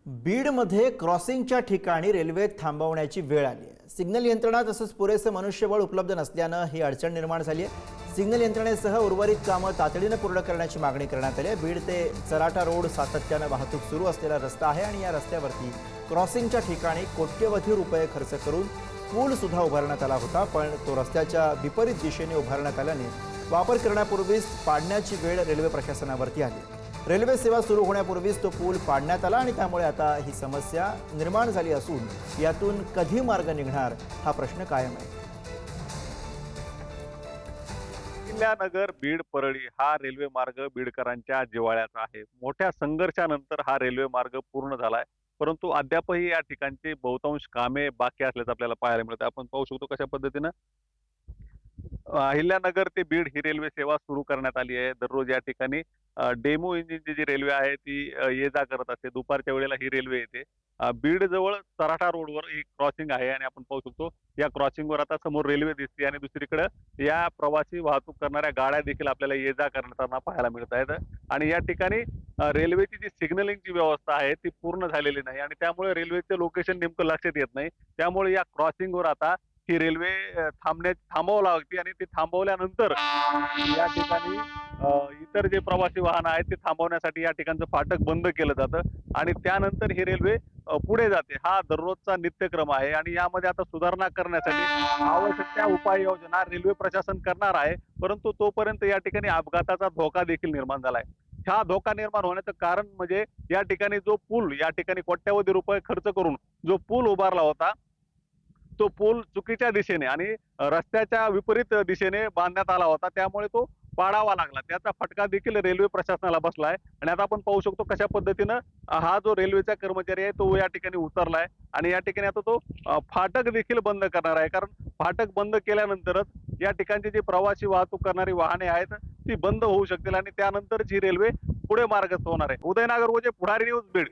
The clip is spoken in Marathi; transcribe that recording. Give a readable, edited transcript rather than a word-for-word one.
बीडमध्ये क्रॉसिंगच्या ठिकाणी रेल्वे थांबवण्याची वेळ आली आहे। सिग्नल यंत्रणा तसंच पुरेसे मनुष्यबळ उपलब्ध नसल्यानं ही अडचण निर्माण झाली आहे। सिग्नल यंत्रणेसह उर्वरित कामं तातडीने पूर्ण करण्याची मागणी करण्यात आली आहे। बीड ते चराटा रोड सातत्यानं वाहतूक सुरू असलेला रस्ता आहे आणि या रस्त्यावरती क्रॉसिंगच्या ठिकाणी कोट्यवधी रुपये खर्च करून पूल सुद्धा उभारण्यात आला होता, पण तो रस्त्याच्या विपरीत दिशेने उभारण्यात आल्याने वापर करण्यापूर्वीच पाडण्याची वेळ रेल्वे प्रशासनावरती आली। रेल्वे सेवा सुरू होण्यापूर्वीच तो पूल पाडण्यात आला आणि त्यामुळे आता ही समस्या निर्माण झाली असून यातून कधी मार्ग निघणार हा प्रश्न कायम आहे। अहिल्यानगर बीड परळी हा रेल्वे मार्ग बीडकरांच्या जिव्हाळ्याचा आहे। मोठ्या संघर्षानंतर हा रेल्वे मार्ग पूर्ण झालाय, परंतु अद्यापही या ठिकाणची बहुतांश कामे बाकी असल्याचं आपल्याला पाहायला मिळतं। आपण पाहू शकतो कशा पद्धतीनं अहिल्यानगर ते बीड ही रेल्वे सेवा सुरू करण्यात आली आहे। दररोज या ठिकाणी डेमो इंजिनची जी रेल्वे आहे ती ये जा करत असते। दुपारच्या वेळेला ही रेल्वे येते। बीड जवळ तराठा रोडवर एक क्रॉसिंग आहे आणि आपण पाहू शकतो या क्रॉसिंगवर आता समोर रेल्वे दिसते आणि दुसरीकडे या प्रवासी वाहतूक करणाऱ्या गाड्या देखील आपल्याला ये जा करताना पाहायला मिळत आहेत। आणि या ठिकाणी रेल्वेची जी सिग्नलिंगची व्यवस्था आहे ती पूर्ण झालेली नाही आणि त्यामुळे रेल्वेचे लोकेशन नेमकं लक्षात येत नाही। त्यामुळे या क्रॉसिंगवर आता ही रेल्वे थांबवावं लागते आणि ती थांबवल्यानंतर या ठिकाणी इतर जे प्रवासी वाहन आहेत ते थांबवण्यासाठी या ठिकाणचं फाटक बंद केलं जातं आणि त्यानंतर ही रेल्वे पुढे जाते। हा दररोजचा नित्यक्रम आहे आणि यामध्ये आता सुधारणा करण्यासाठी आवश्यक त्या उपाययोजना रेल्वे प्रशासन करणार आहे, परंतु तोपर्यंत या ठिकाणी अपघाताचा धोका देखील निर्माण झालाय। हा धोका निर्माण होण्याचं कारण म्हणजे या ठिकाणी जो पूल या ठिकाणी कोट्यवधी रुपये खर्च करून जो पूल उभारला होता तो पूल चुकीच्या दिशेने आणि रस्त्याच्या विपरीत दिशेने बांधण्यात आला होता, त्यामुळे तो पाडावा लागला। त्याचा फटका देखील रेल्वे प्रशासनाला बसलाय आणि आता आपण पाहू शकतो कशा पद्धतीनं हा जो रेल्वेचा कर्मचारी आहे तो या ठिकाणी उतरलाय आणि या ठिकाणी आता तो फाटक देखील बंद करणार आहे, कारण फाटक बंद केल्यानंतरच या ठिकाणची जी प्रवासी वाहतूक करणारी वाहने आहेत ती बंद होऊ शकतील आणि त्यानंतरच ही रेल्वे पुढे मार्गस्थ होणार आहे। उदयनगर पुढारी न्यूज बीड।